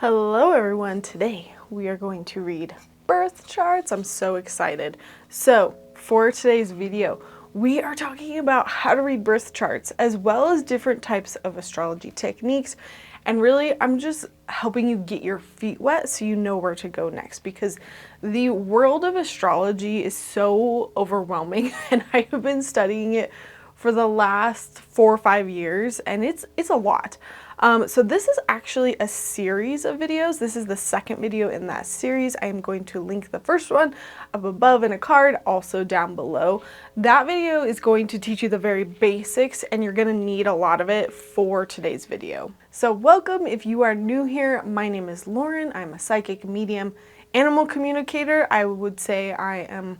Hello everyone, today we are going to read birth charts. I'm so excited. So for today's video, we are talking about how to read birth charts as well as different types of astrology techniques. And really, I'm just helping you get your feet wet so you know where to go next, because the world of astrology is so overwhelming and I have been studying it for the last 4 or 5 years, and it's a lot. So this is actually a series of videos. This is the second video in that series. I am going to link the first one up above in a card, also down below. That video is going to teach you the very basics, and you're gonna need a lot of it for today's video. So welcome if you are new here. My name is Lauren. I'm a psychic medium, animal communicator. I would say I am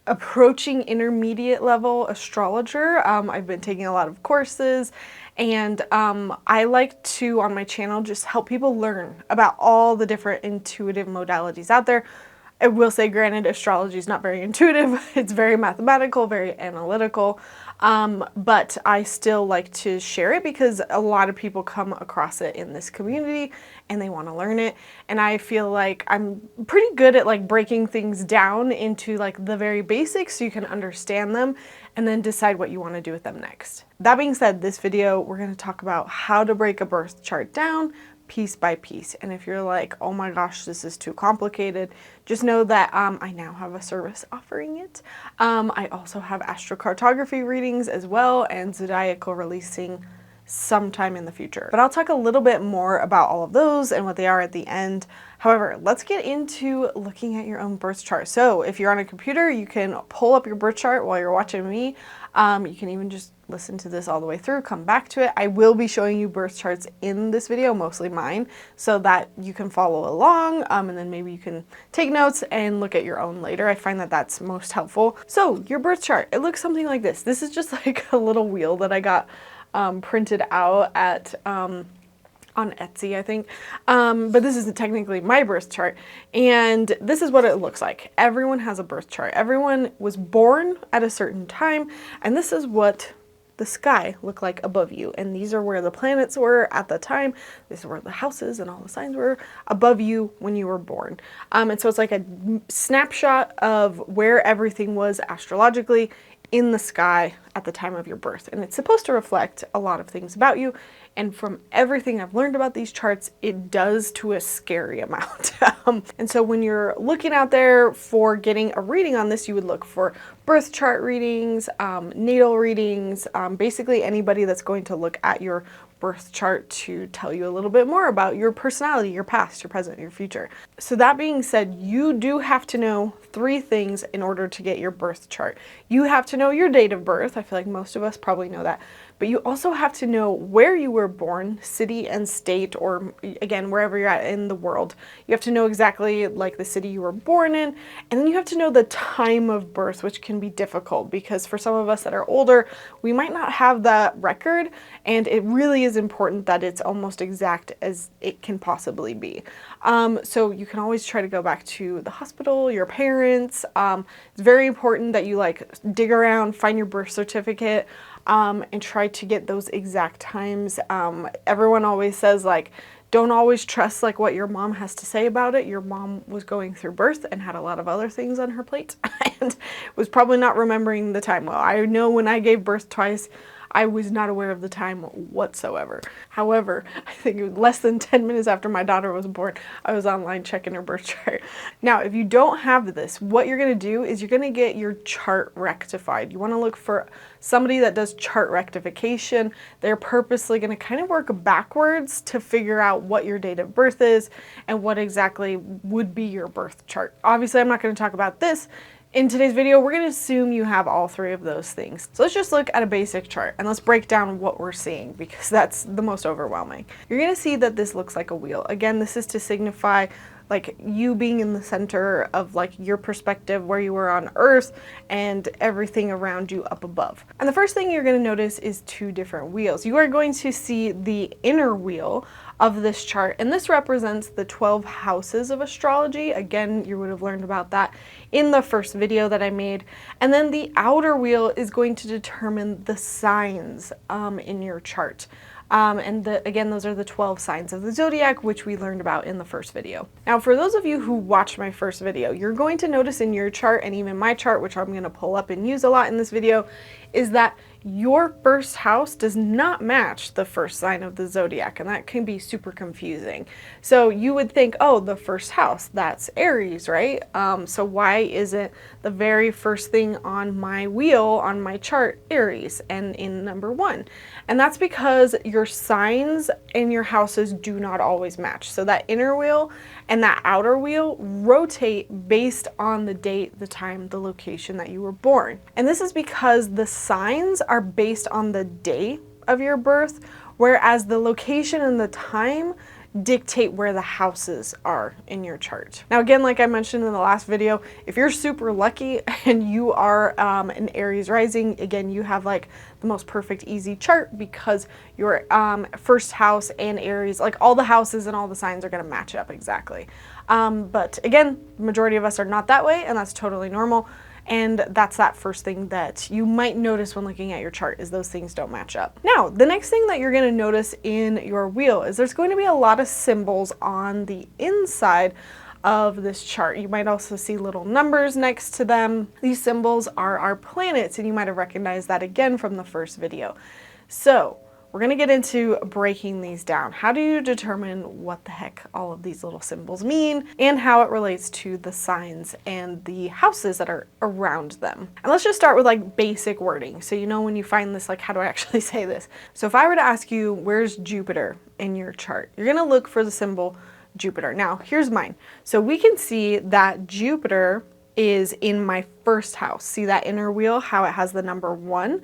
approaching intermediate level astrologer. I've been taking a lot of courses, and I like to, on my channel, just help people learn about all the different intuitive modalities out there. I will say, granted, astrology is not very intuitive. It's very mathematical, very analytical, but I still like to share it because a lot of people come across it in this community and they want to learn it. And I feel like I'm pretty good at like breaking things down into like the very basics so you can understand them and then decide what you want to do with them next. That being said, this video, we're going to talk about how to break a birth chart down piece by piece. And if you're like, oh my gosh, this is too complicated, just know that I now have a service offering it. I also have astrocartography readings as well, and Zodiacal Releasing sometime in the future. But I'll talk a little bit more about all of those and what they are at the end. However, let's get into looking at your own birth chart. So if you're on a computer, you can pull up your birth chart while you're watching me. You can even just listen to this all the way through, come back to it. I will be showing you birth charts in this video, mostly mine, so that you can follow along, and then maybe you can take notes and look at your own later. I find that that's most helpful. So your birth chart, it looks something like this. This is just like a little wheel that I got printed out at on Etsy, I think. But this is technically my birth chart, and this is what it looks like. Everyone has a birth chart. Everyone was born at a certain time, and this is what the sky looked like above you. And these are where the planets were at the time. This is where the houses and all the signs were above you when you were born. And so it's like a snapshot of where everything was astrologically in the sky at the time of your birth. And it's supposed to reflect a lot of things about you. And from everything I've learned about these charts, it does to a scary amount. And so when you're looking out there for getting a reading on this, you would look for birth chart readings, natal readings, basically anybody that's going to look at your birth chart to tell you a little bit more about your personality, your past, your present, your future. So that being said, you do have to know 3 things in order to get your birth chart. You have to know your date of birth. I feel like most of us probably know that. But you also have to know where you were born, city and state, or again, wherever you're at in the world. You have to know exactly like the city you were born in, and then you have to know the time of birth, which can be difficult because for some of us that are older, we might not have that record, and it really is important that it's almost exact as it can possibly be. So you can always try to go back to the hospital, your parents. It's very important that you like dig around, find your birth certificate, and try to get those exact times. Everyone always says like, don't always trust like what your mom has to say about it. Your mom was going through birth and had a lot of other things on her plate and was probably not remembering the time well. I know when I gave birth twice, I was not aware of the time whatsoever. However, I think it was less than 10 minutes after my daughter was born, I was online checking her birth chart. Now, if you don't have this, what you're going to do is you're going to get your chart rectified. You want to look for somebody that does chart rectification. They're purposely going to kind of work backwards to figure out what your date of birth is and what exactly would be your birth chart. Obviously, I'm not going to talk about this. In today's video, we're going to assume you have all 3 of those things. So let's just look at a basic chart and let's break down what we're seeing because that's the most overwhelming. You're going to see that this looks like a wheel. Again, this is to signify like you being in the center of like your perspective where you were on Earth and everything around you up above. And the first thing you're going to notice is 2 different wheels. You are going to see the inner wheel of this chart, and this represents the 12 houses of astrology. Again, you would have learned about that in the first video that I made. And then the outer wheel is going to determine the signs in your chart. Again, those are the 12 signs of the zodiac, which we learned about in the first video. Now, for those of you who watched my first video, you're going to notice in your chart, and even my chart, which I'm going to pull up and use a lot in this video, is that your first house does not match the first sign of the zodiac, and that can be super confusing. So you would think, oh, the first house, that's Aries, right? So why isn't the very first thing on my wheel, on my chart, Aries, and in number 1? And that's because your signs and your houses do not always match. So that inner wheel and that outer wheel rotate based on the date, the time, the location that you were born. And this is because the signs are based on the day of your birth, whereas the location and the time dictate where the houses are in your chart. Now again, like I mentioned in the last video, if you're super lucky and you are an Aries rising, again, you have like the most perfect easy chart because your first house and Aries, like all the houses and all the signs are going to match up exactly. But again, the majority of us are not that way, and that's totally normal. And that's that first thing that you might notice when looking at your chart, is those things don't match up. Now, the next thing that you're going to notice in your wheel is there's going to be a lot of symbols on the inside of this chart. You might also see little numbers next to them. These symbols are our planets, and you might have recognized that again from the first video. So we're going to get into breaking these down. How do you determine what the heck all of these little symbols mean and how it relates to the signs and the houses that are around them? And let's just start with like basic wording. So you know when you find this, like how do I actually say this? So if I were to ask you, where's Jupiter in your chart? You're going to look for the symbol Jupiter. Now here's mine. So we can see that Jupiter is in my first house. See that inner wheel, how it has the number 1?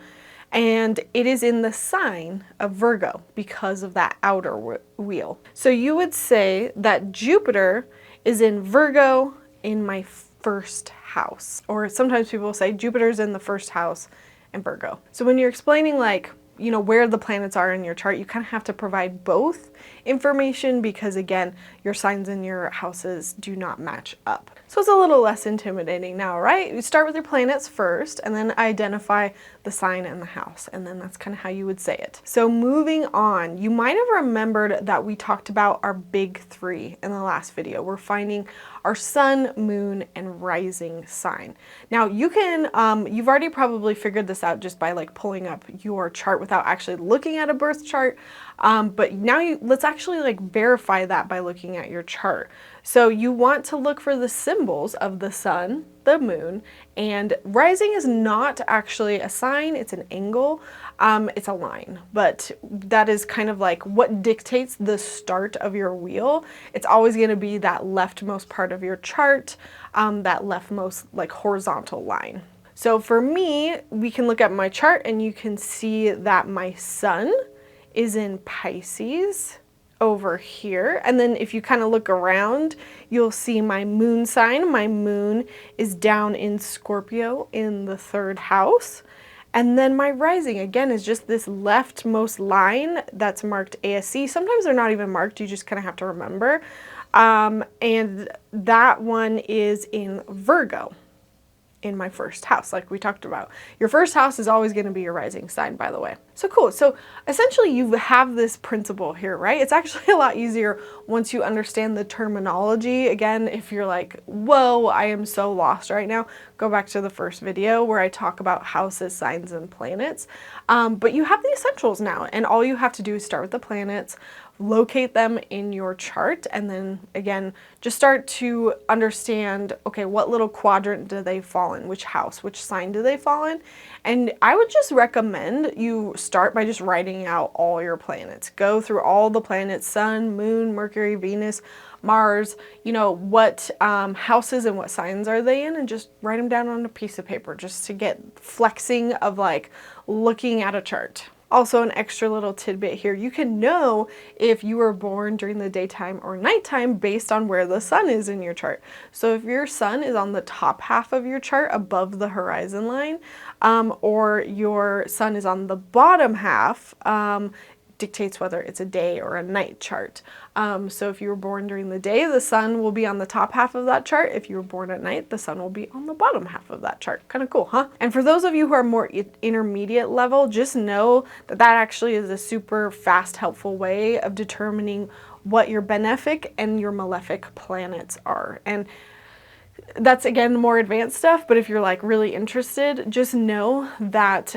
And it is in the sign of Virgo because of that outer wheel. So you would say that Jupiter is in Virgo in my first house. Or sometimes people will say Jupiter's in the first house in Virgo. So when you're explaining like, you know, where the planets are in your chart, you kind of have to provide both information because again, your signs and your houses do not match up. So it's a little less intimidating now, right? You start with your planets first and then identify the sign and the house, and then that's kind of how you would say it. So moving on, you might have remembered that we talked about our big 3 in the last video. We're finding our sun, moon, and rising sign. Now you can, you've already probably figured this out just by like pulling up your chart without actually looking at a birth chart. But now let's actually like verify that by looking at your chart. So you want to look for the symbols of the sun, the moon, and rising is not actually a sign, it's an angle, it's a line, but that is kind of like what dictates the start of your wheel. It's always going to be that leftmost part of your chart, that leftmost like horizontal line. So for me, we can look at my chart and you can see that my sun is in Pisces over here, and then if you kind of look around, you'll see my moon sign. My moon is down in Scorpio in the 3rd house, and then my rising again is just this leftmost line that's marked ASC. Sometimes they're not even marked, you just kind of have to remember, and that one is in Virgo in my first house, like we talked about. Your first house is always going to be your rising sign, by the way. So cool. So essentially you have this principle here, right? It's actually a lot easier once you understand the terminology. Again, if you're like, whoa, I am so lost right now, go back to the first video where I talk about houses, signs, and planets. But you have the essentials now, and all you have to do is start with the planets, locate them in your chart, and then again, just start to understand, okay, what little quadrant do they fall in, which house, which sign do they fall in? And I would just recommend you start by just writing out all your planets. Go through all the planets, sun, moon, Mercury, Venus, Mars, you know, what houses and what signs are they in, and just write them down on a piece of paper just to get flexing of like looking at a chart. Also, an extra little tidbit here, you can know if you were born during the daytime or nighttime based on where the sun is in your chart. So if your sun is on the top half of your chart above the horizon line, or your sun is on the bottom half, dictates whether it's a day or a night chart. So if you were born during the day, the sun will be on the top half of that chart. If you were born at night, the sun will be on the bottom half of that chart. Kind of cool, huh? And for those of you who are more intermediate level, just know that that actually is a super fast, helpful way of determining what your benefic and your malefic planets are. And that's, again, more advanced stuff, but if you're like really interested, just know that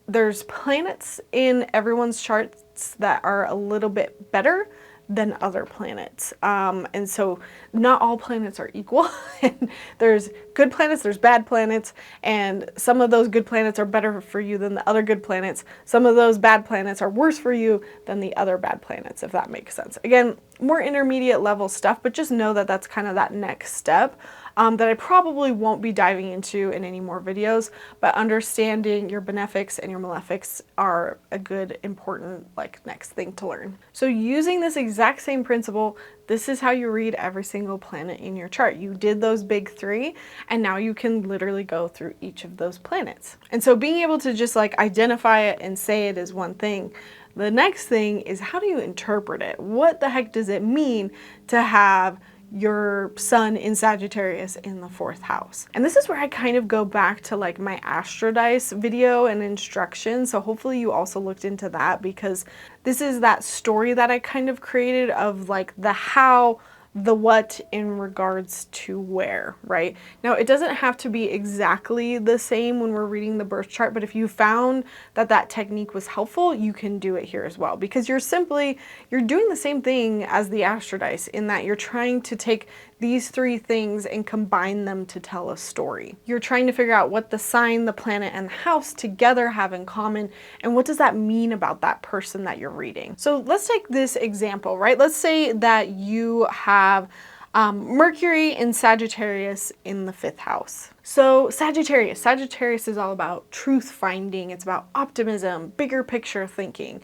there's planets in everyone's charts that are a little bit better than other planets. And so not all planets are equal. And there's good planets, there's bad planets, and some of those good planets are better for you than the other good planets. Some of those bad planets are worse for you than the other bad planets, if that makes sense. Again, more intermediate level stuff, but just know that that's kind of that next step that I probably won't be diving into in any more videos, but understanding your benefics and your malefics are a good, important, like, next thing to learn. So using this exact same principle, this is how you read every single planet in your chart. You did those big three, and now you can literally go through each of those planets. And so being able to just like identify it and say it is one thing. The next thing is, how do you interpret it? What the heck does it mean to have your sun in Sagittarius in the 4th house? And this is where I kind of go back to like my Astrodice video and instructions. So hopefully you also looked into that, because this is that story that I kind of created of like the how, the what in regards to where, right? Now, it doesn't have to be exactly the same when we're reading the birth chart, but if you found that that technique was helpful, you can do it here as well, because you're doing the same thing as the Astrodice in that you're trying to take these three things and combine them to tell a story. You're trying to figure out what the sign, the planet, and the house together have in common, and what does that mean about that person that you're reading. So let's take this example, right? Let's say that you have Mercury in Sagittarius in the 5th house. So Sagittarius is all about truth finding. It's about optimism, bigger picture thinking.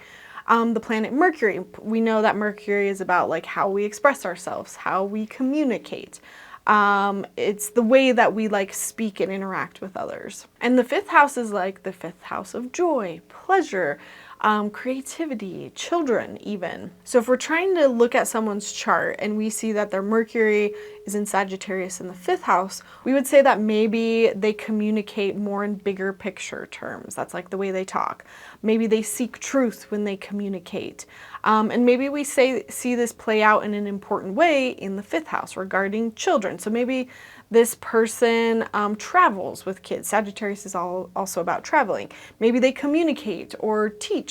The planet Mercury, we know that Mercury is about like how we express ourselves, how we communicate. It's the way that we like speak and interact with others. And the 5th house is like the 5th house of joy, pleasure, creativity, children even. So if we're trying to look at someone's chart and we see that their Mercury is in Sagittarius in the 5th house, we would say that maybe they communicate more in bigger picture terms. That's like the way they talk. Maybe they seek truth when they communicate. And maybe we see this play out in an important way in the 5th house regarding children. So maybe this person travels with kids. Sagittarius is also about traveling. Maybe they communicate or teach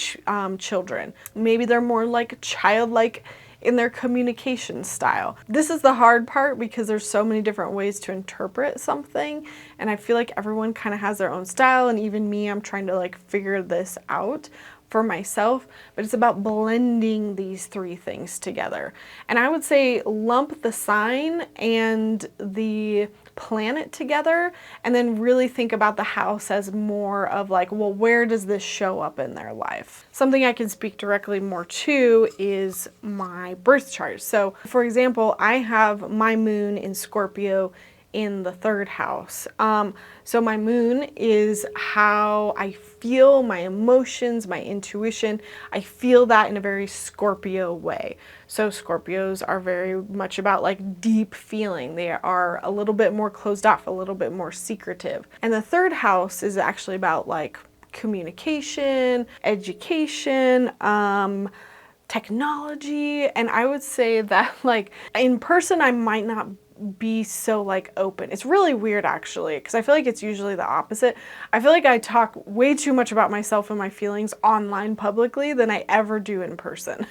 children. Maybe they're more like childlike in their communication style. This is the hard part, because there's so many different ways to interpret something, and I feel like everyone kind of has their own style, and even me, I'm trying to like figure this out for myself, but it's about blending these three things together. And I would say lump the sign and the planet together, and then really think about the house as more of like, well, where does this show up in their life? Something I can speak directly more to is my birth chart. So for example, I have my moon in Scorpio in the 3rd house. So my moon is how I feel, my emotions, my intuition. I feel that in a very Scorpio way. So Scorpios are very much about like deep feeling. They are a little bit more closed off, a little bit more secretive. And the 3rd house is actually about like communication, education, technology. And I would say that like in person, I might not be so like open. It's really weird actually, because I feel like it's usually the opposite. I feel like I talk way too much about myself and my feelings online publicly than I ever do in person.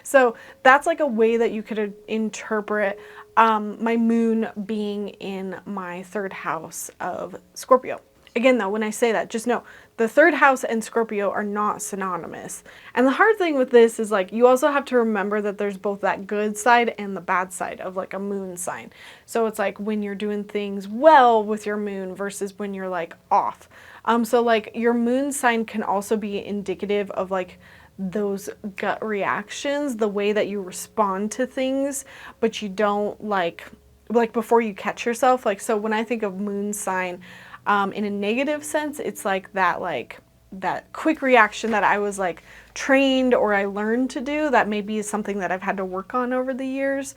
So that's like a way that you could interpret my moon being in my 3rd house of Scorpio. Again though, when I say that, just know the 3rd house and Scorpio are not synonymous. And the hard thing with this is like, you also have to remember that there's both that good side and the bad side of like a moon sign. So it's like when you're doing things well with your moon versus when you're like off. So like your moon sign can also be indicative of like those gut reactions, the way that you respond to things, but you don't like before you catch yourself. Like, so when I think of moon sign, in a negative sense, it's like that quick reaction that I was like trained or I learned to do that maybe is something that I've had to work on over the years.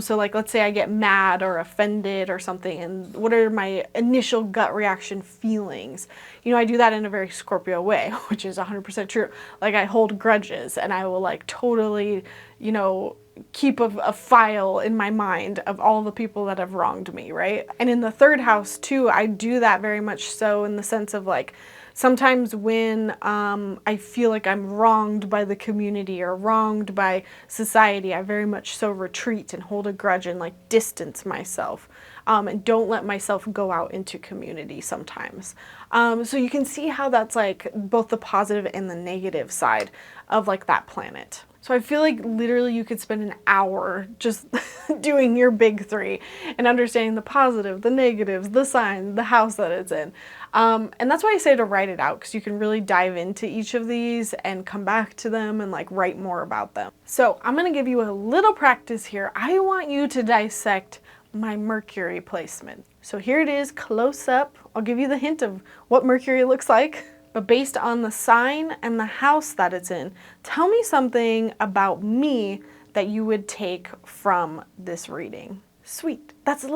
So like, let's say I get mad or offended or something, and what are my initial gut reaction feelings? You know, I do that in a very Scorpio way, which is 100% true. Like, I hold grudges and I will like totally, you know, keep a file in my mind of all the people that have wronged me, right? And in the third house too, I do that very much so, in the sense of like, sometimes when I feel like I'm wronged by the community or wronged by society, I very much so retreat and hold a grudge and like distance myself, and don't let myself go out into community sometimes. So you can see how that's like both the positive and the negative side of like that planet. So I feel like literally you could spend an hour just doing your big three and understanding the positive, the negatives, the sign, the house that it's in. And that's why I say to write it out, because you can really dive into each of these and come back to them and like write more about them. So I'm going to give you a little practice here. I want you to dissect my Mercury placement. So here it is, close up. I'll give you the hint of what Mercury looks like. But based on the sign and the house that it's in, tell me something about me that you would take from this reading. Sweet. That's not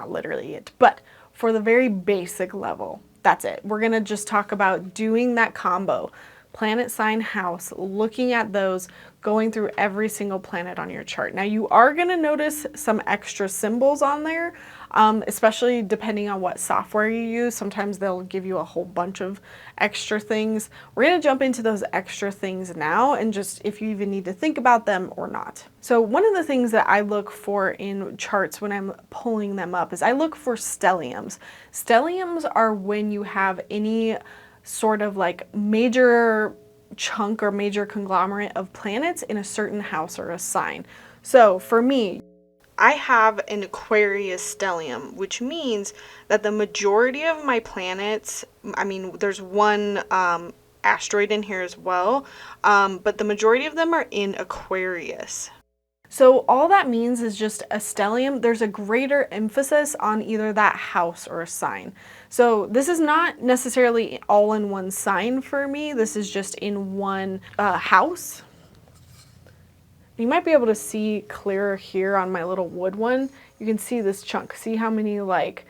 literally it, but for the very basic level, that's it. We're gonna just talk about doing that combo. Planet, sign, house, looking at those, going through every single planet on your chart. Now you are gonna notice some extra symbols on there, especially depending on what software you use. Sometimes they'll give you a whole bunch of extra things. We're gonna jump into those extra things now, and just if you even need to think about them or not. So one of the things that I look for in charts when I'm pulling them up is I look for stelliums. Stelliums are when you have any sort of like major chunk or major conglomerate of planets in a certain house or a sign. So for me, I have an Aquarius stellium, which means that the majority of my planets, I mean, there's one asteroid in here as well, but the majority of them are in Aquarius. So all that means is just a stellium, there's a greater emphasis on either that house or a sign. So this is not necessarily all in one sign for me. This is just in one house. You might be able to see clearer here on my little wood one. You can see this chunk. See how many like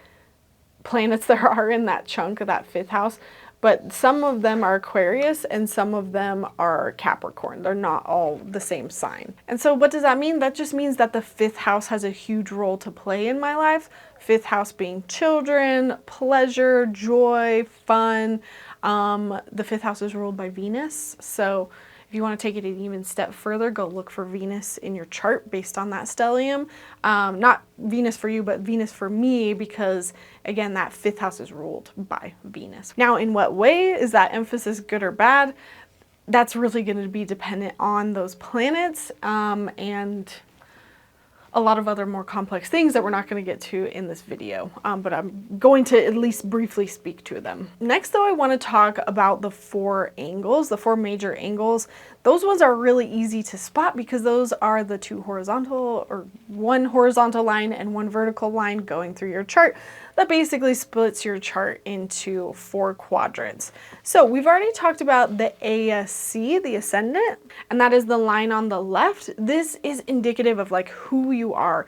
planets there are in that chunk of that fifth house? But some of them are Aquarius and some of them are Capricorn. They're not all the same sign. And so what does that mean? That just means that the fifth house has a huge role to play in my life. Fifth house being children, pleasure, joy, fun. The fifth house is ruled by Venus. So if you want to take it an even step further, go look for Venus in your chart based on that stellium. Not Venus for you, but Venus for me, because again, that fifth house is ruled by Venus. Now, in what way is that emphasis good or bad? That's really going to be dependent on those planets and a lot of other more complex things that we're not going to get to in this video, but I'm going to at least briefly speak to them. Next, though, I want to talk about the four angles, the four major angles. Those ones are really easy to spot because those are the two horizontal, or one horizontal line and one vertical line going through your chart that basically splits your chart into four quadrants. So we've already talked about the ASC, the ascendant, and that is the line on the left. This is indicative of like who you are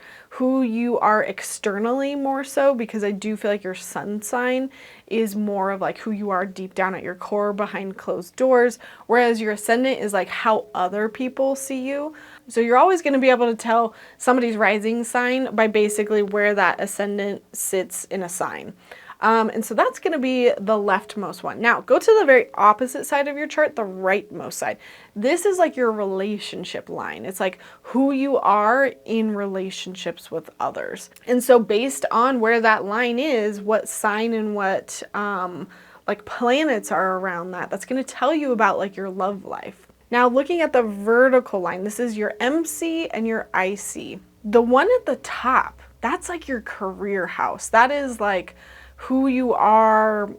externally more so, because I do feel like your sun sign is more of like who you are deep down at your core behind closed doors, whereas your ascendant is like how other people see you. So you're always going to be able to tell somebody's rising sign by basically where that ascendant sits in a sign. And so that's going to be the leftmost one. Now go to the very opposite side of your chart, the rightmost side. This is like your relationship line. It's like who you are in relationships with others. And so based on where that line is, what sign and what like planets are around that, that's going to tell you about like your love life. Now looking at the vertical line, this is your MC and your IC. The one at the top, that's like your career house. That is like who you are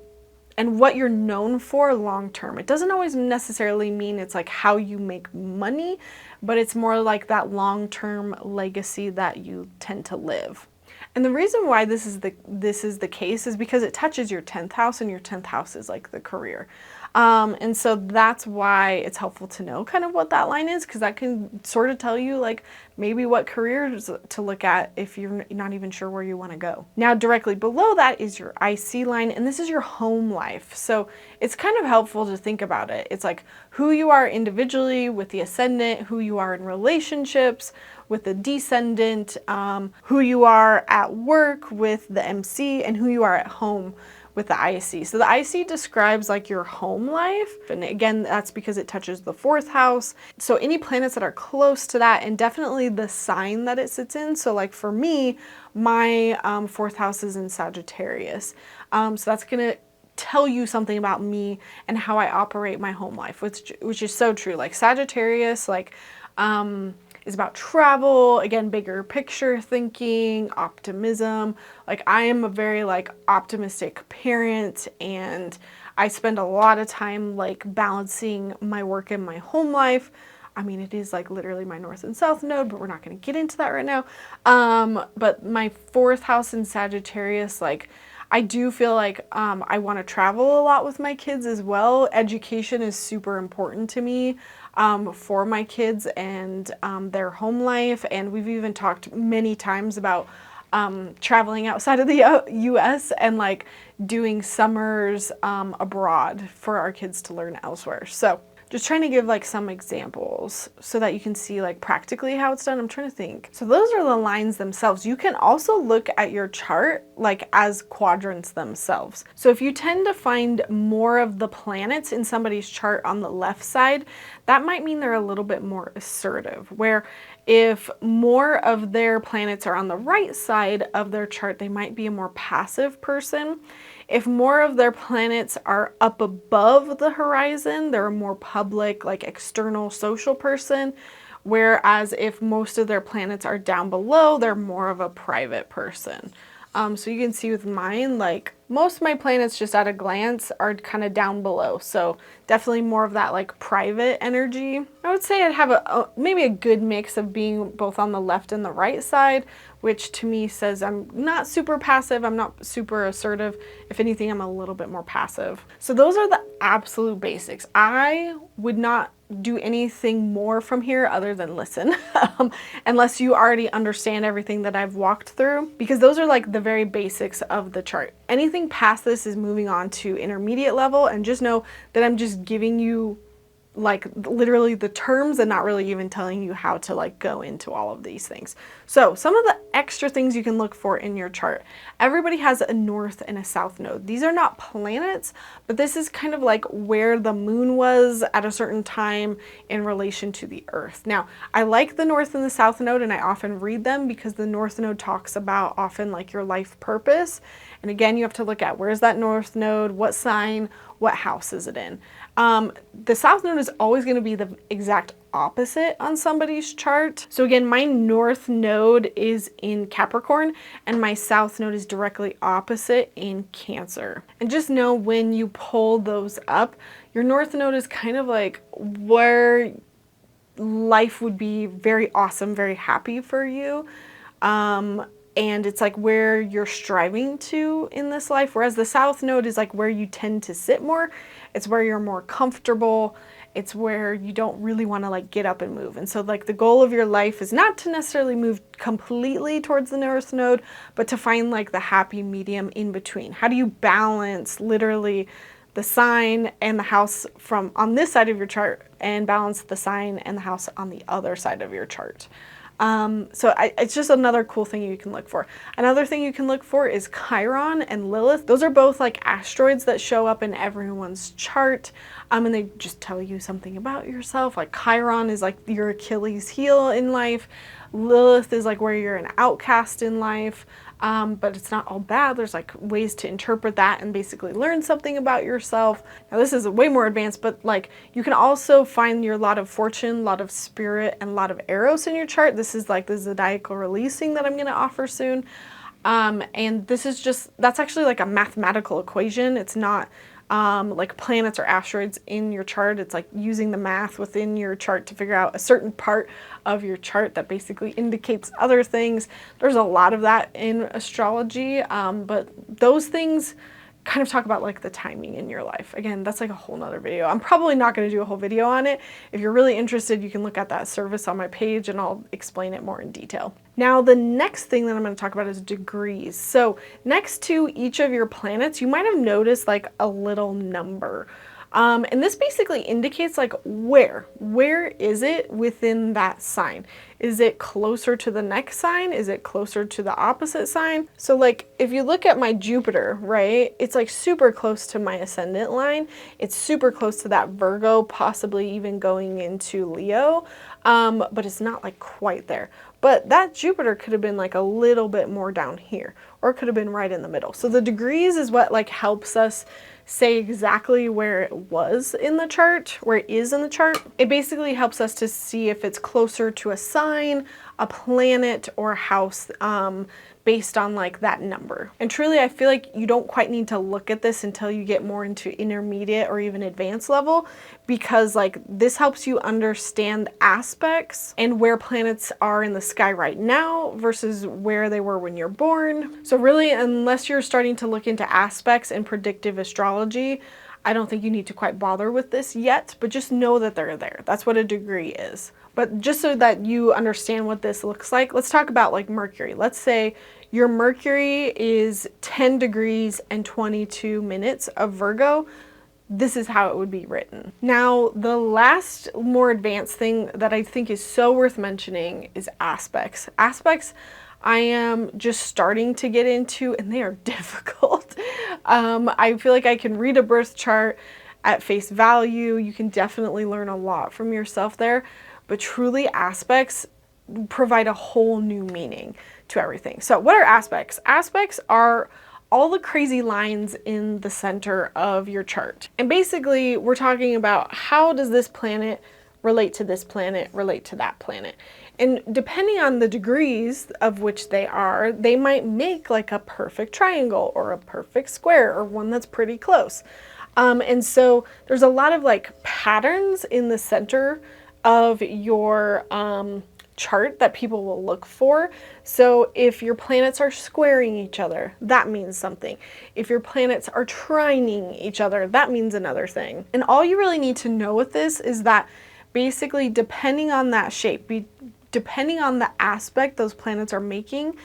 and what you're known for long term. It doesn't always necessarily mean it's like how you make money, but it's more like that long-term legacy that you tend to live. And the reason why this is the case is because it touches your 10th house, and your 10th house is like the career. And so that's why it's helpful to know kind of what that line is, because that can sort of tell you like maybe what careers to look at if you're not even sure where you want to go. Now, directly below that is your IC line, and this is your home life. So it's kind of helpful to think about it. It's like who you are individually with the ascendant, who you are in relationships with the descendant, who you are at work with the MC, and who you are at home with the IC. So the IC describes like your home life. And again, that's because it touches the 4th house. So any planets that are close to that, and definitely the sign that it sits in. So like for me, my 4th house is in Sagittarius. So that's going to tell you something about me and how I operate my home life, which is so true. Like Sagittarius, like, is about travel, again, bigger picture thinking, optimism. Like I am a very like optimistic parent, and I spend a lot of time like balancing my work and my home life. I mean, it is like literally my north and south node, but we're not going to get into that right now. But my 4th house in Sagittarius, like I do feel like I want to travel a lot with my kids as well. Education is super important to me for my kids and their home life. And we've even talked many times about traveling outside of the US and like doing summers abroad for our kids to learn elsewhere. So just trying to give like some examples so that you can see like practically how it's done. I'm trying to think. So those are the lines themselves. You can also look at your chart like as quadrants themselves. So if you tend to find more of the planets in somebody's chart on the left side, that might mean they're a little bit more assertive, where if more of their planets are on the right side of their chart, they might be a more passive person. If more of their planets are up above the horizon, they're a more public, like external social person. Whereas if most of their planets are down below, they're more of a private person. So you can see with mine, like most of my planets just at a glance are kind of down below. So definitely more of that like private energy. I would say I'd have maybe a good mix of being both on the left and the right side, which to me says I'm not super passive, I'm not super assertive. If anything, I'm a little bit more passive. So those are the absolute basics. I would not do anything more from here other than listen, unless you already understand everything that I've walked through, because those are like the very basics of the chart. Anything past this is moving on to intermediate level, and just know that I'm just giving you like literally the terms and not really even telling you how to like go into all of these things. So some of the extra things you can look for in your chart. Everybody has a north and a south node. These are not planets, but this is kind of like where the moon was at a certain time in relation to the earth. Now, I like the north and the south node, and I often read them because the north node talks about often like your life purpose. And again, you have to look at where's that north node, what sign, what house is it in. The south node is always going to be the exact opposite on somebody's chart. So again, my north node is in Capricorn and my south node is directly opposite in Cancer. And just know when you pull those up, your north node is kind of like where life would be very awesome, very happy for you. And it's like where you're striving to in this life. Whereas the south node is like where you tend to sit more. It's where you're more comfortable. It's where you don't really want to like get up and move. And so like the goal of your life is not to necessarily move completely towards the north node, but to find like the happy medium in between. How do you balance literally the sign and the house from on this side of your chart and balance the sign and the house on the other side of your chart? It's just another cool thing you can look for. Another thing you can look for is Chiron and Lilith. Those are both like asteroids that show up in everyone's chart. And they just tell you something about yourself. Like Chiron is like your Achilles heel in life. Lilith is like where you're an outcast in life. But it's not all bad. There's like ways to interpret that and basically learn something about yourself. Now this is way more advanced, but like you can also find your lot of fortune, lot of spirit, and lot of eros in your chart. This is like the Zodiacal Releasing that I'm going to offer soon. And this is just, that's actually like a mathematical equation. It's not like planets or asteroids in your chart. It's like using the math within your chart to figure out a certain part of your chart that basically indicates other things. There's a lot of that in astrology, but those things kind of talk about like the timing in your life. Again, that's like a whole nother video. I'm probably not going to do a whole video on it. If you're really interested, you can look at that service on my page and I'll explain it more in detail. Now, the next thing that I'm going to talk about is degrees. So next to each of your planets, you might have noticed like a little number. And this basically indicates like where is it within that sign? Is it closer to the next sign? Is it closer to the opposite sign? So like if you look at my Jupiter, right, it's like super close to my ascendant line. It's super close to that Virgo, possibly even going into Leo, but it's not like quite there. But that Jupiter could have been like a little bit more down here, or it could have been right in the middle. So the degrees is what like helps us say exactly where it was in the chart, where it is in the chart. It basically helps us to see if it's closer to a sign, a planet, or a house, based on like that number. And truly, I feel like you don't quite need to look at this until you get more into intermediate or even advanced level, because like this helps you understand aspects and where planets are in the sky right now versus where they were when you're born. So really, unless you're starting to look into aspects in predictive astrology, I don't think you need to quite bother with this yet, but just know that they're there. That's what a degree is. But just so that you understand what this looks like, let's talk about like Mercury. Let's say your Mercury is 10 degrees and 22 minutes of Virgo. This is how it would be written. Now, the last more advanced thing that I think is so worth mentioning is aspects. Aspects I am just starting to get into, and they are difficult. I feel like I can read a birth chart at face value. You can definitely learn a lot from yourself there, but truly aspects provide a whole new meaning to everything. So what are aspects? Aspects are all the crazy lines in the center of your chart. And basically, we're talking about how does this planet relate to this planet, relate to that planet. And depending on the degrees of which they are, they might make like a perfect triangle or a perfect square or one that's pretty close. And so there's a lot of like patterns in the center of your chart that people will look for. So if your planets are squaring each other, that means something. If your planets are trining each other, that means another thing. And all you really need to know with this is that basically depending on that shape, depending on the aspect those planets are making,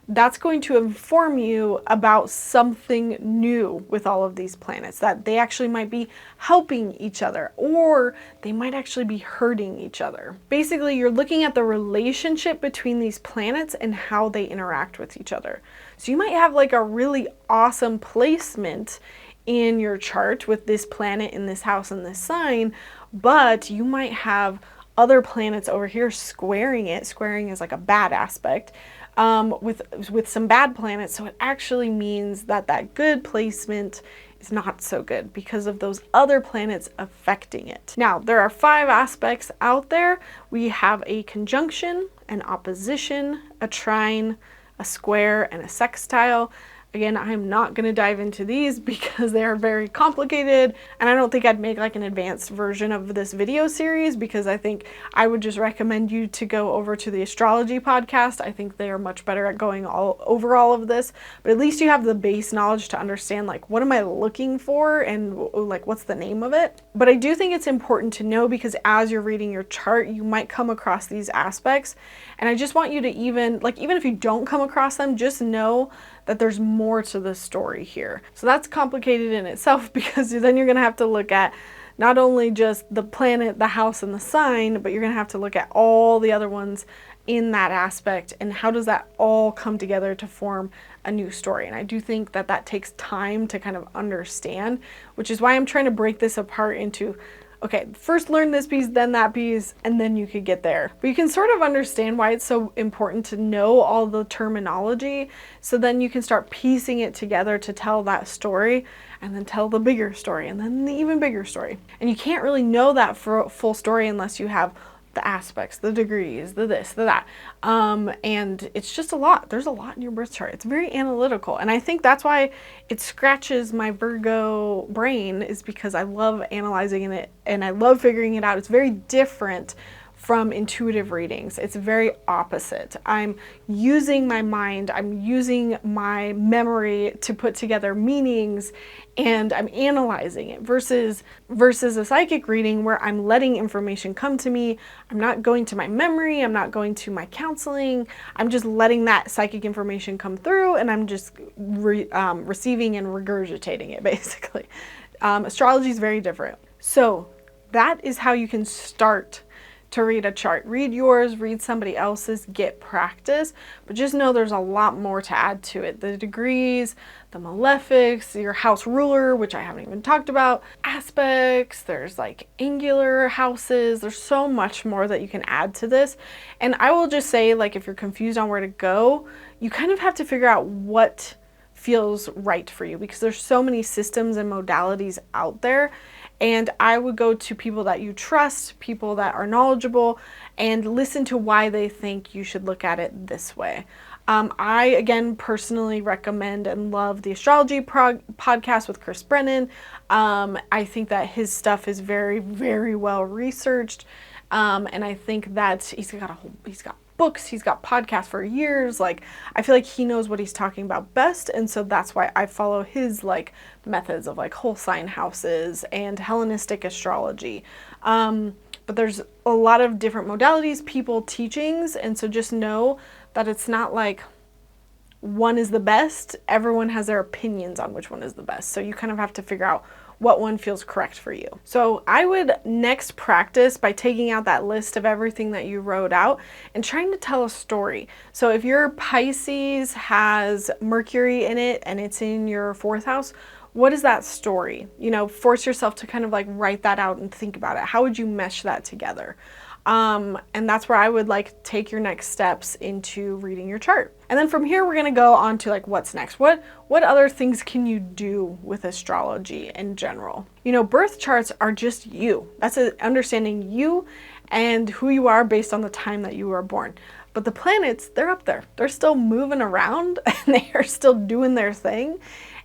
that's going to inform you about something new with all of these planets, that they actually might be helping each other or they might actually be hurting each other. Basically, you're looking at the relationship between these planets and how they interact with each other. So you might have like a really awesome placement in your chart with this planet in this house and this sign, but you might have other planets over here squaring it. Squaring is like a bad aspect. With some bad planets, so it actually means that that good placement is not so good because of those other planets affecting it. Now, there are 5 aspects out there. We have a conjunction, an opposition, a trine, a square, and a sextile. Again, I'm not going to dive into these because they are very complicated, and I don't think I'd make like an advanced version of this video series because I think I would just recommend you to go over to the astrology podcast. I think they are much better at going over all of this, but at least you have the base knowledge to understand like what am I looking for and like what's the name of it. But I do think it's important to know because as you're reading your chart, you might come across these aspects, and I just want you to even if you don't come across them, just know that there's more to the story here. So that's complicated in itself because then you're gonna have to look at not only just the planet, the house, and the sign, but you're gonna have to look at all the other ones in that aspect and how does that all come together to form a new story. And I do think that that takes time to kind of understand, which is why I'm trying to break this apart into, okay, first learn this piece, then that piece, and then you could get there. But you can sort of understand why it's so important to know all the terminology, so then you can start piecing it together to tell that story, and then tell the bigger story, and then the even bigger story. And you can't really know that for a full story unless you have the aspects, the degrees, the this, the that. And it's just a lot. There's a lot in your birth chart. It's very analytical. And I think that's why it scratches my Virgo brain, is because I love analyzing it and I love figuring it out. It's very different from intuitive readings. It's very opposite. I'm using my mind, I'm using my memory to put together meanings, and I'm analyzing it versus a psychic reading where I'm letting information come to me. I'm not going to my memory, I'm not going to my counseling, I'm just letting that psychic information come through, and I'm just receiving and regurgitating it, basically. Astrology is very different. So that is how you can start to read a chart. Read yours, read somebody else's, get practice, but just know there's a lot more to add to it. The degrees, the malefics, your house ruler, which I haven't even talked about, aspects, there's like angular houses, there's so much more that you can add to this. And I will just say, like, if you're confused on where to go, you kind of have to figure out what feels right for you, because there's so many systems and modalities out there. And I would go to people that you trust, people that are knowledgeable, and listen to why they think you should look at it this way. I, again, personally recommend and love the Astrology podcast with Chris Brennan. I think that his stuff is very, very well researched. And I think that he's got books, he's got podcasts for years. Like, I feel like he knows what he's talking about best, and so that's why I follow his like methods of like whole sign houses and Hellenistic astrology. But there's a lot of different modalities, people, teachings, and so just know that it's not like one is the best. Everyone has their opinions on which one is the best, so you kind of have to figure out what one feels correct for you. So I would next practice by taking out that list of everything that you wrote out and trying to tell a story. So if your Pisces has Mercury in it and it's in your 4th house, what is that story? You know, force yourself to kind of like write that out and think about it. How would you mesh that together? And that's where I would like take your next steps into reading your chart. And then from here, we're going to go on to like, what's next? What other things can you do with astrology in general? You know, birth charts are just you. That's understanding you and who you are based on the time that you were born. But the planets, they're up there. They're still moving around and they are still doing their thing.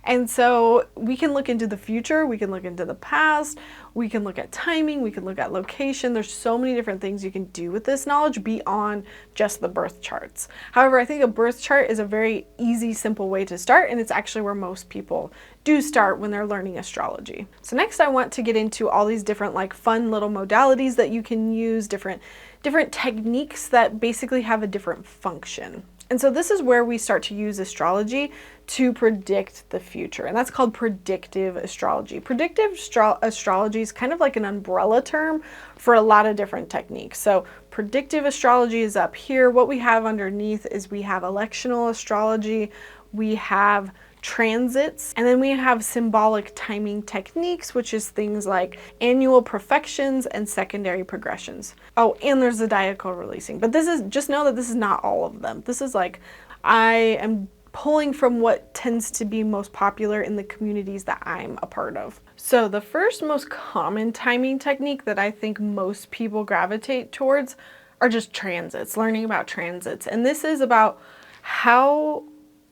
And so we can look into the future, we can look into the past, we can look at timing, we can look at location. There's so many different things you can do with this knowledge beyond just the birth charts. However, I think a birth chart is a very easy, simple way to start, and it's actually where most people do start when they're learning astrology. So next I want to get into all these different like fun little modalities that you can use, different techniques that basically have a different function. And so this is where we start to use astrology to predict the future, and that's called predictive astrology. Predictive astrology is kind of like an umbrella term for a lot of different techniques. So predictive astrology is up here. What we have underneath is we have electional astrology, we have transits, and then we have symbolic timing techniques, which is things like annual profections and secondary progressions. Oh, and there's Zodiacal Releasing, but this is, just know that this is not all of them. This is like, I am pulling from what tends to be most popular in the communities that I'm a part of. So the first most common timing technique that I think most people gravitate towards are just transits, learning about transits. And this is about how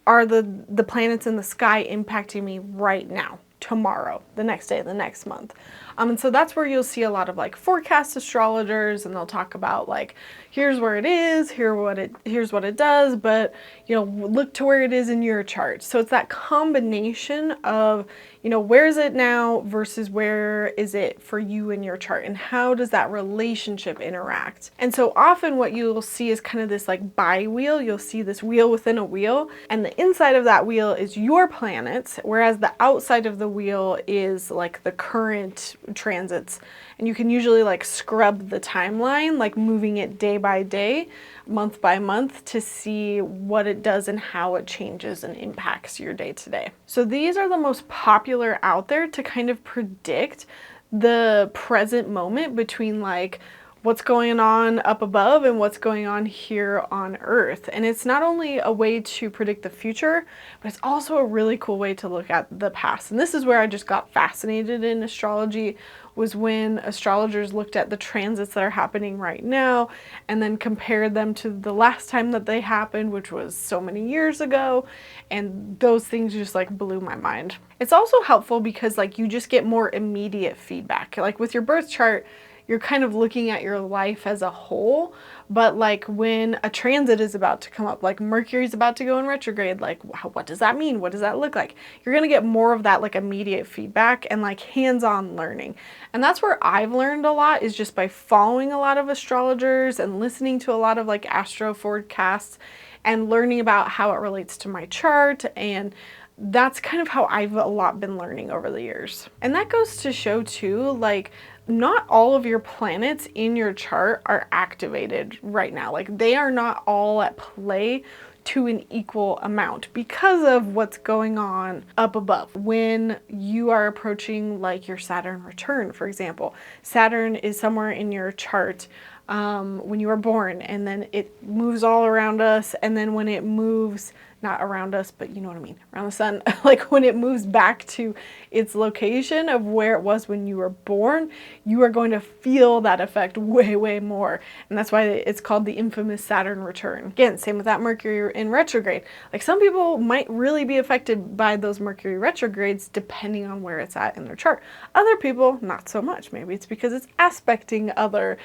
are the planets in the sky impacting me right now, tomorrow, the next day, the next month. And so that's where you'll see a lot of like forecast astrologers, and they'll talk about like, here's where it is, here's what it does, but you know, look to where it is in your chart. So it's that combination of, you know, where is it now versus where is it for you in your chart, and how does that relationship interact? And so often what you'll see is kind of this like bi-wheel. You'll see this wheel within a wheel, and the inside of that wheel is your planets, whereas the outside of the wheel is like the current transits. And you can usually like scrub the timeline, like moving it day by day, month by month, to see what it does and how it changes and impacts your day to day. So these are the most popular out there to kind of predict the present moment between like what's going on up above and what's going on here on Earth. And it's not only a way to predict the future, but it's also a really cool way to look at the past. And this is where I just got fascinated in astrology, was when astrologers looked at the transits that are happening right now and then compared them to the last time that they happened, which was so many years ago. And those things just like blew my mind. It's also helpful because like you just get more immediate feedback. Like with your birth chart, you're kind of looking at your life as a whole. But like when a transit is about to come up, like Mercury's about to go in retrograde, like what does that mean? What does that look like? You're going to get more of that like immediate feedback and like hands-on learning. And that's where I've learned a lot, is just by following a lot of astrologers and listening to a lot of like astro forecasts and learning about how it relates to my chart. And that's kind of how I've a lot been learning over the years. And that goes to show too, like not all of your planets in your chart are activated right now. Like they are not all at play to an equal amount because of what's going on up above. When you are approaching like your Saturn return, for example, Saturn is somewhere in your chart when you were born, and then it moves all around us, and then when it moves, not around us, but you know what I mean, around the sun, like when it moves back to its location of where it was when you were born, you are going to feel that effect way, way more. And that's why it's called the infamous Saturn return. Again, same with that Mercury in retrograde. Like some people might really be affected by those Mercury retrogrades depending on where it's at in their chart. Other people, not so much. Maybe it's because it's aspecting other,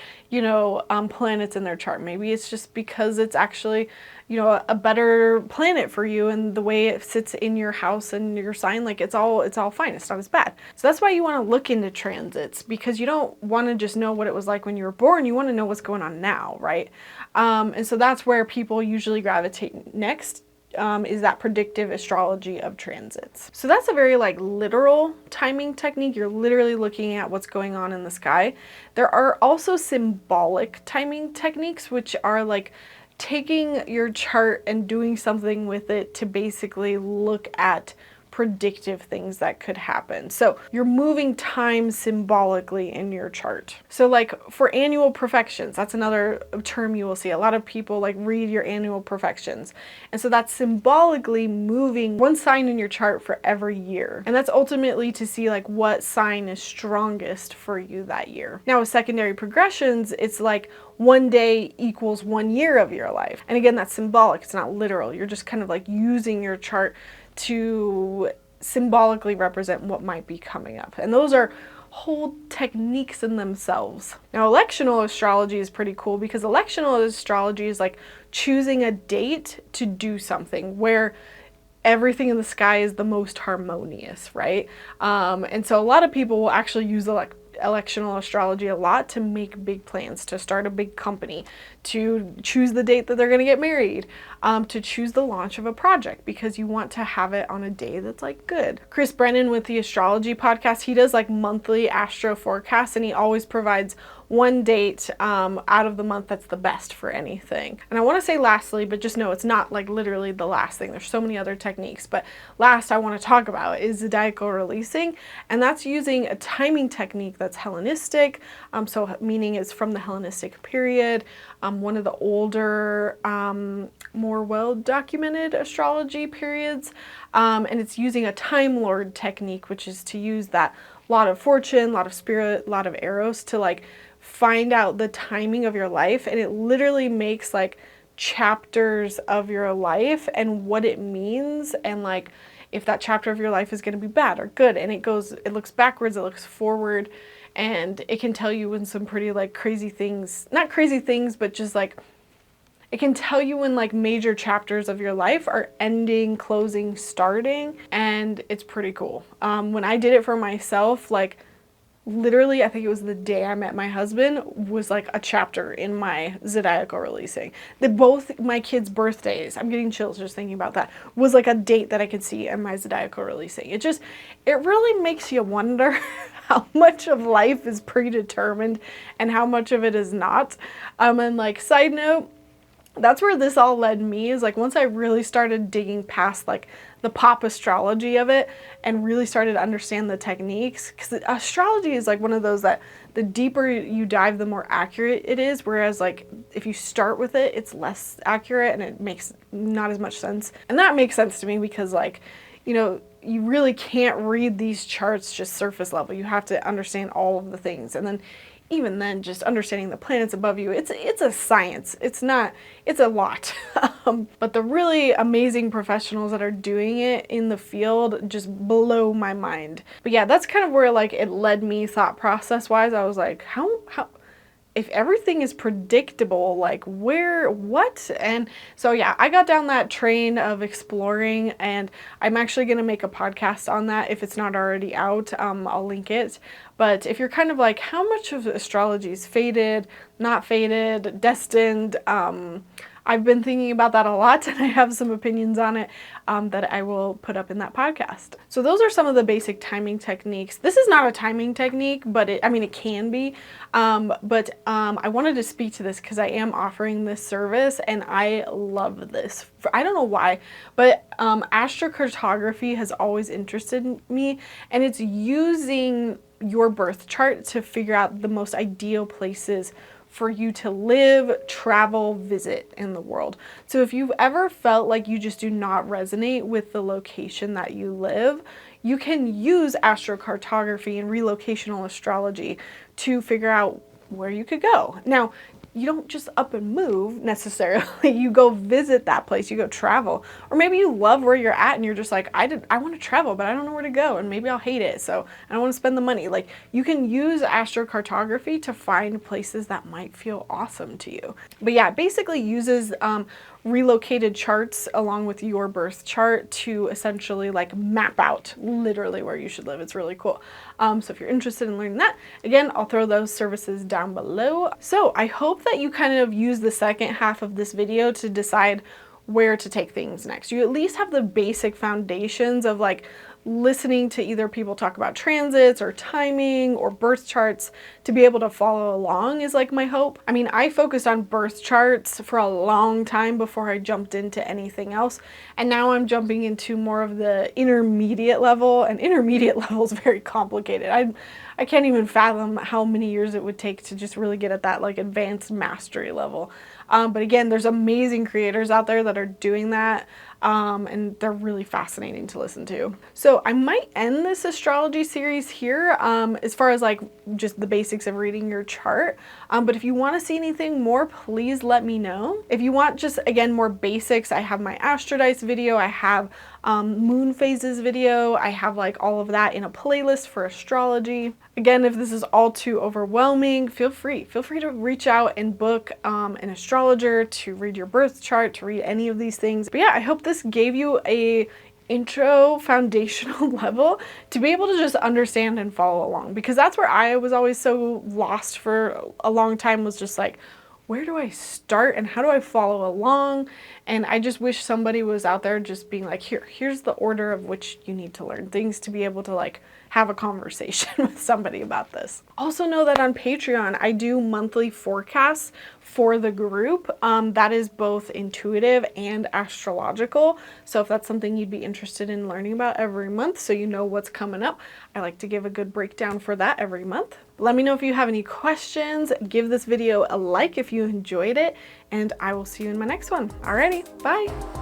planets in their chart. Maybe it's just because it's actually, a better planet for you, and the way it sits in your house and your sign, like it's all fine. It's not as bad. So that's why you want to look into transits, because you don't want to just know what it was like when you were born. You want to know what's going on now, right? And so that's where people usually gravitate next. Is that predictive astrology of transits. So that's a very like literal timing technique. You're literally looking at what's going on in the sky. There are also symbolic timing techniques, which are like taking your chart and doing something with it to basically look at predictive things that could happen. So you're moving time symbolically in your chart. So like for annual profections, that's another term you will see. A lot of people like read your annual profections. And so that's symbolically moving one sign in your chart for every year. And that's ultimately to see like what sign is strongest for you that year. Now with secondary progressions, it's like one day equals 1 year of your life. And again, that's symbolic. It's not literal. You're just kind of like using your chart to symbolically represent what might be coming up. And those are whole techniques in themselves. Now, electional astrology is pretty cool, because electional astrology is like choosing a date to do something where everything in the sky is the most harmonious, right? And so a lot of people will actually use electional astrology a lot to make big plans, to start a big company, to choose the date that they're going to get married, to choose the launch of a project, because you want to have it on a day that's like good. Chris Brennan with the Astrology podcast, he does like monthly astro forecasts, and he always provides one date out of the month that's the best for anything. And I want to say lastly, but just know it's not like literally the last thing. There's so many other techniques, but last I want to talk about is Zodiacal Releasing, and that's using a timing technique that's Hellenistic, so meaning it's from the Hellenistic period, one of the older, more well-documented astrology periods, and it's using a Time Lord technique, which is to use that lot of fortune, lot of spirit, lot of eros to like find out the timing of your life. And it literally makes like chapters of your life and what it means, and like if that chapter of your life is going to be bad or good. And it looks backwards, it looks forward, and it can tell you when some pretty like crazy things, not crazy things, but just like it can tell you when like major chapters of your life are ending, closing, starting, and it's pretty cool. When I did it for myself, like literally, I think it was the day I met my husband was like a chapter in my Zodiacal Releasing. Both my kids' birthdays, I'm getting chills just thinking about that, was like a date that I could see in my Zodiacal Releasing. It really makes you wonder how much of life is predetermined and how much of it is not. And like side note, that's where this all led me, is like once I really started digging past like the pop astrology of it and really started to understand the techniques, because astrology is like one of those that the deeper you dive, the more accurate it is, whereas like if you start with it, it's less accurate and it makes not as much sense. And that makes sense to me because like, you really can't read these charts just surface level. You have to understand all of the things. And then even then, just understanding the planets above you, it's a science. It's a lot. But the really amazing professionals that are doing it in the field just blow my mind. But yeah, that's kind of where like it led me thought process wise. I was like, how if everything is predictable, like what? And so yeah, I got down that train of exploring, and I'm actually going to make a podcast on that if it's not already out. I'll link it. But if you're kind of like, how much of astrology is fated, not fated, destined, I've been thinking about that a lot, and I have some opinions on it that I will put up in that podcast. So those are some of the basic timing techniques. This is not a timing technique, but it can be. I wanted to speak to this because I am offering this service, and I love this. I don't know why, but astrocartography has always interested me, and it's using your birth chart to figure out the most ideal places for you to live, travel, visit in the world. So if you've ever felt like you just do not resonate with the location that you live, you can use astrocartography and relocational astrology to figure out where you could go. Now, you don't just up and move necessarily. You go visit that place, you go travel. Or maybe you love where you're at and you're just like, I want to travel, but I don't know where to go, and maybe I'll hate it, so I don't want to spend the money. Like, you can use astrocartography to find places that might feel awesome to you. But yeah, it basically uses relocated charts along with your birth chart to essentially like map out literally where you should live. It's really cool. So if you're interested in learning that, again, I'll throw those services down below. So I hope that you kind of use the second half of this video to decide where to take things next. You at least have the basic foundations of like listening to either people talk about transits or timing or birth charts to be able to follow along is like my hope. I mean, I focused on birth charts for a long time before I jumped into anything else, and now I'm jumping into more of the intermediate level, and intermediate level is very complicated. I can't even fathom how many years it would take to just really get at that like advanced mastery level. But again, there's amazing creators out there that are doing that. And they're really fascinating to listen to. So I might end this astrology series here as far as like just the basics of reading your chart. But if you want to see anything more, please let me know. If you want just, again, more basics, I have my Asteroids video, I have moon phases video, I have like all of that in a playlist for astrology. Again, if this is all too overwhelming, feel free to reach out and book an astrologer to read your birth chart, to read any of these things. But yeah, I hope this gave you a intro foundational level to be able to just understand and follow along, because that's where I was always so lost for a long time, was just like, where do I start and how do I follow along? And I just wish somebody was out there just being like, here's the order of which you need to learn things to be able to like have a conversation with somebody about this. Also know that on Patreon, I do monthly forecasts for the group. That is both intuitive and astrological. So if that's something you'd be interested in learning about every month, so you know what's coming up, I like to give a good breakdown for that every month. Let me know if you have any questions. Give this video a like if you enjoyed it, and I will see you in my next one. Alrighty, bye.